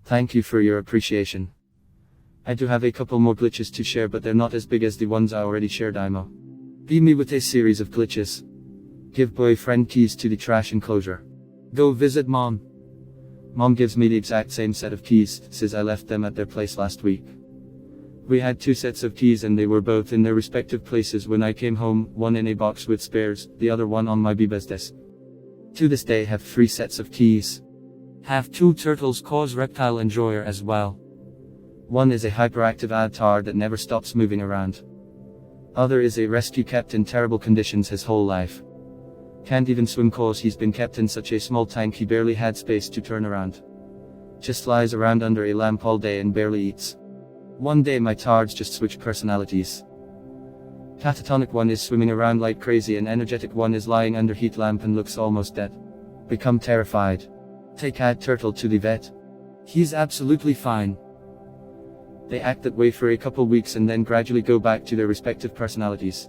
Thank you for your appreciation. I do have a couple more glitches to share, but they're not as big as the ones I already shared. IMO. Be me with a series of glitches. Give boyfriend keys to the trash enclosure. Go visit mom. Mom gives me the exact same set of keys, says I left them at their place last week. We had 2 sets of keys and they were both in their respective places when I came home, one in a box with spares, the other one on my Biba's desk. To this day have 3 sets of keys. Have 2 turtles cause reptile enjoyer as well. One is a hyperactive avatar that never stops moving around. Other is a rescue kept in terrible conditions his whole life. Can't even swim cause he's been kept in such a small tank he barely had space to turn around. Just lies around under a lamp all day and barely eats. One day my tards just switch personalities. Catatonic one is swimming around like crazy and energetic one is lying under heat lamp and looks almost dead. Become terrified. Take ad turtle to the vet. He's absolutely fine. They act that way for a couple weeks and then gradually go back to their respective personalities.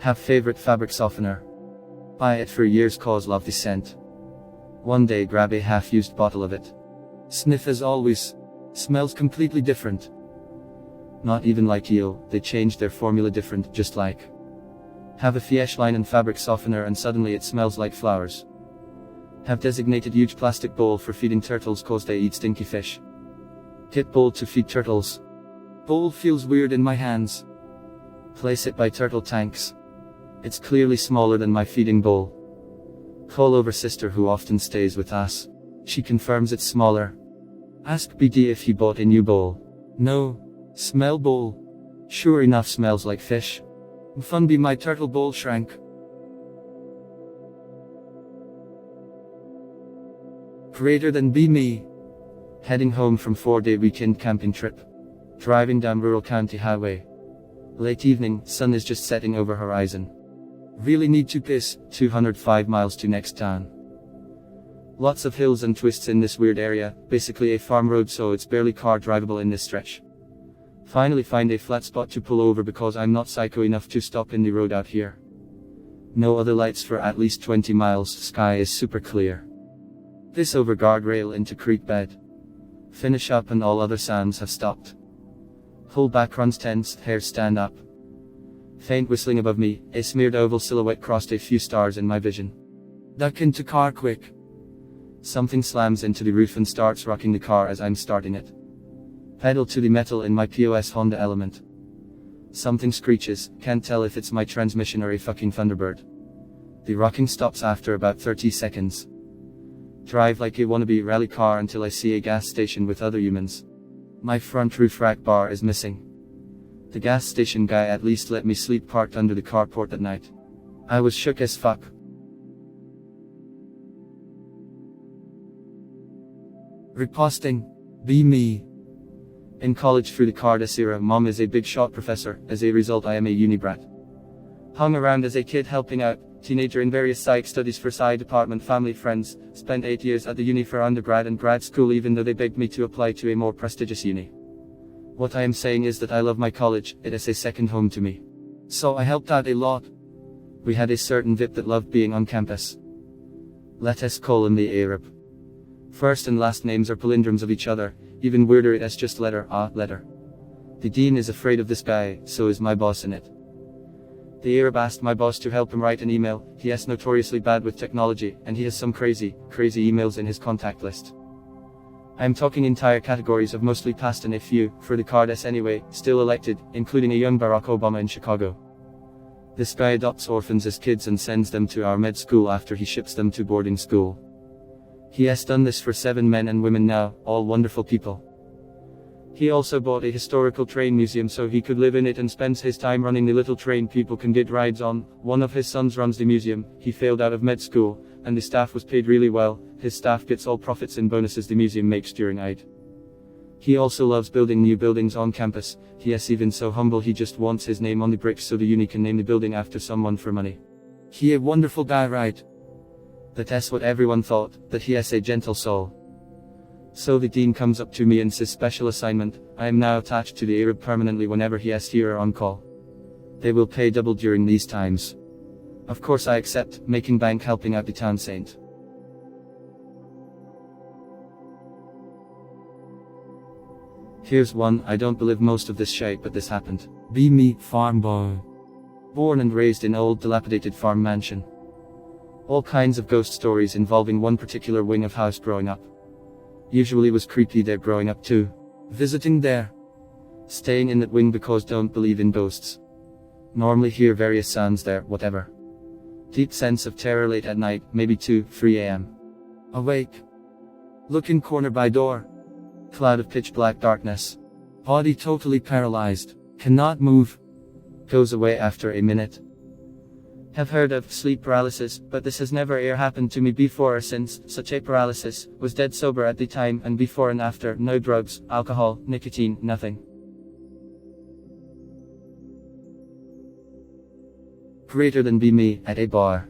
Have favorite fabric softener. Buy it for years cause love the scent. One day grab a half-used bottle of it. Sniff as always. Smells completely different. Not even like EO, they changed their formula different, just like. Have a Fieschlein fabric softener and suddenly it smells like flowers. Have designated huge plastic bowl for feeding turtles cause they eat stinky fish. Get bowl to feed turtles. Bowl feels weird in my hands. Place it by turtle tanks. It's clearly smaller than my feeding bowl. Call over sister who often stays with us. She confirms it's smaller. Ask BD if he bought a new bowl. No. Smell bowl. Sure enough smells like fish. Fun be my turtle bowl shrank. Greater than be me. Heading home from 4-day weekend camping trip. Driving down rural county highway. Late evening, sun is just setting over horizon. Really need to piss, 205 miles to next town. Lots of hills and twists in this weird area, basically a farm road so it's barely car drivable in this stretch. Finally find a flat spot to pull over because I'm not psycho enough to stop in the road out here. No other lights for at least 20 miles, sky is super clear. This over guardrail into creek bed. Finish up and all other sounds have stopped. Whole back runs tense, hair stand up. Faint whistling above me, a smeared oval silhouette crossed a few stars in my vision. Duck into car quick. Something slams into the roof and starts rocking the car as I'm starting it. Pedal to the metal in my POS Honda Element. Something screeches, can't tell if it's my transmission or a fucking Thunderbird. The rocking stops after about 30 seconds. Drive like a wannabe rally car until I see a gas station with other humans. My front roof rack bar is missing. The gas station guy at least let me sleep parked under the carport at night. I was shook as fuck. Riposting. Be me. In college through the Cardes era, mom is a big shot professor, as a result I am a uni brat. Hung around as a kid helping out, teenager in various psych studies for Psy department family friends, spent 8 years at the uni for undergrad and grad school even though they begged me to apply to a more prestigious uni. What I am saying is that I love my college, it is a second home to me. So I helped out a lot. We had a certain VIP that loved being on campus. Let us call him the Arab. First and last names are palindromes of each other, even weirder it is just letter. The dean is afraid of this guy, so is my boss in it. The Arab asked my boss to help him write an email, he is notoriously bad with technology, and he has some crazy emails in his contact list. I am talking entire categories of mostly passed and a few, for the Cardes anyway, still elected, including a young Barack Obama in Chicago. This guy adopts orphans as kids and sends them to our med school after he ships them to boarding school. He has done this for 7 men and women now, all wonderful people. He also bought a historical train museum so he could live in it and spends his time running the little train people can get rides on. One of his sons runs the museum, he failed out of med school, and the staff was paid really well, his staff gets all profits and bonuses the museum makes during Eid. He also loves building new buildings on campus, he is even so humble he just wants his name on the bricks so the uni can name the building after someone for money. He a wonderful guy, right? That's what everyone thought, that he is a gentle soul. So the dean comes up to me and says special assignment, I am now attached to the Arab permanently whenever he is here or on call. They will pay double during these times. Of course I accept, making bank helping out the town saint. Here's one: I don't believe most of this shite, but this happened. Be me, farm boy. Born and raised in old dilapidated farm mansion. All kinds of ghost stories involving one particular wing of house growing up. Usually was creepy there growing up too. Visiting there. Staying in that wing because don't believe in ghosts. Normally hear various sounds there, whatever. Deep sense of terror late at night, maybe 2, 3 a.m. Awake. Look in corner by door. Cloud of pitch black darkness. Body totally paralyzed. Cannot move. Goes away after a minute. Have heard of sleep paralysis, but this has never happened to me before or since. Such a paralysis. Was dead sober at the time and before and after. No drugs, alcohol, nicotine, nothing. Greater than be me, at a bar.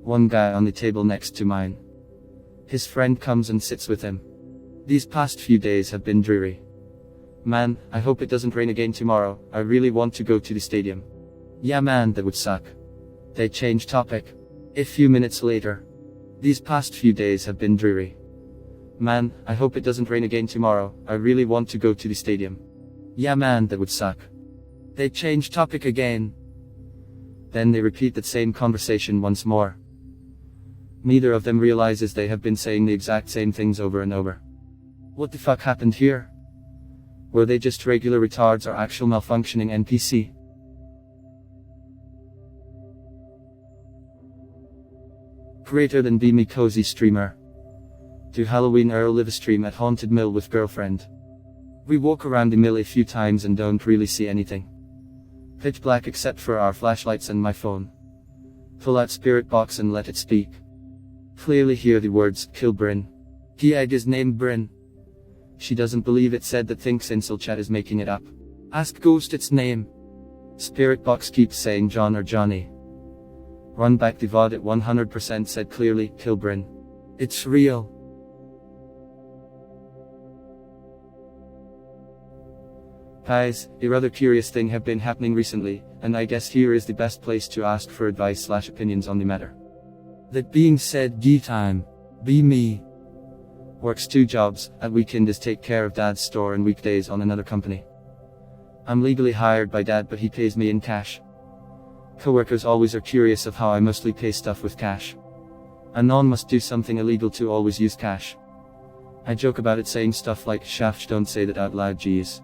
One guy on the table next to mine. His friend comes and sits with him. These past few days have been dreary. Man, I hope it doesn't rain again tomorrow. I really want to go to the stadium. Yeah man, that would suck. They change topic. A few minutes later. These past few days have been dreary. Man, I hope it doesn't rain again tomorrow. I really want to go to the stadium. Yeah man, that would suck. They change topic again. Then they repeat that same conversation once more. Neither of them realizes they have been saying the exact same things over and over. What the fuck happened here? Were they just regular retards or actual malfunctioning NPC? Greater than be me cozy streamer. To Halloween Earl live a stream at Haunted Mill with girlfriend. We walk around the mill a few times and don't really see anything. Pitch black except for our flashlights and my phone. Pull out spirit box and let it speak. Clearly hear the words, kill Bryn. He egg is named Bryn. She doesn't believe it, said that thinks Incel Chat is making it up. Ask Ghost its name. Spirit box keeps saying John or Johnny. Run back the VOD at 100% said clearly, kill Bryn. It's real. Guys, a rather curious thing have been happening recently, and I guess here is the best place to ask for advice/opinions on the matter. That being said, G time. Be me. Works 2 jobs, at weekend is take care of dad's store and weekdays on another company. I'm legally hired by dad but he pays me in cash. Coworkers always are curious of how I mostly pay stuff with cash. A non must do something illegal to always use cash. I joke about it saying stuff like, shaft don't say that out loud geez.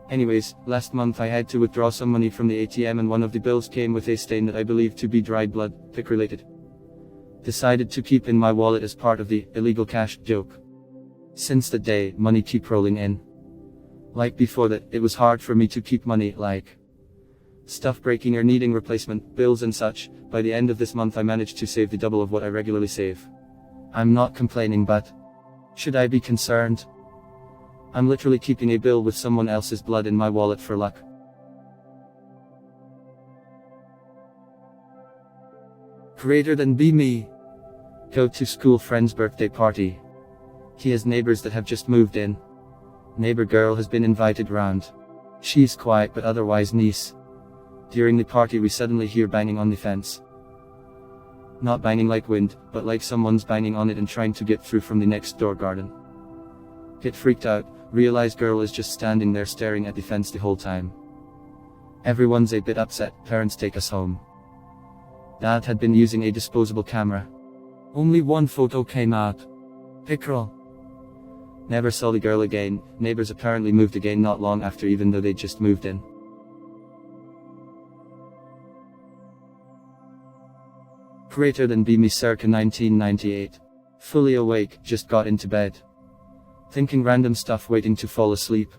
Anyways, last month I had to withdraw some money from the ATM and one of the bills came with a stain that I believe to be dried blood, pick related. Decided to keep in my wallet as part of the illegal cash joke. Since that day, money keep rolling in. Like before that, it was hard for me to keep money, like stuff breaking or needing replacement, bills and such. By the end of this month I managed to save the double of what I regularly save. I'm not complaining, but should I be concerned? I'm literally keeping a bill with someone else's blood in my wallet for luck. Greater than be me. Go to school friend's birthday party. He has neighbors that have just moved in. Neighbor girl has been invited round. She's quiet but otherwise nice. During the party we suddenly hear banging on the fence. Not banging like wind, but like someone's banging on it and trying to get through from the next door garden. Get freaked out, realize girl is just standing there staring at the fence the whole time. Everyone's a bit upset, parents take us home. Dad had been using a disposable camera. Only one photo came out. Pickerel. Never saw the girl again. Neighbors apparently moved again not long after even though they just moved in. Greater than be me circa 1998. Fully awake, just got into bed. Thinking random stuff waiting to fall asleep.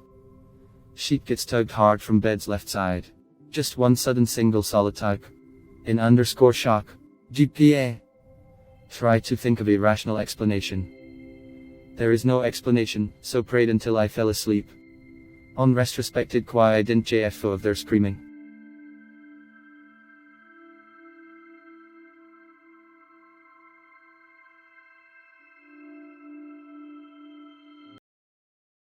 Sheet gets tugged hard from bed's left side. Just one sudden single solid tug. In underscore shock. GPA. Try to think of a rational explanation. There is no explanation, so prayed until I fell asleep. On retrospected why I didn't JFO of their screaming.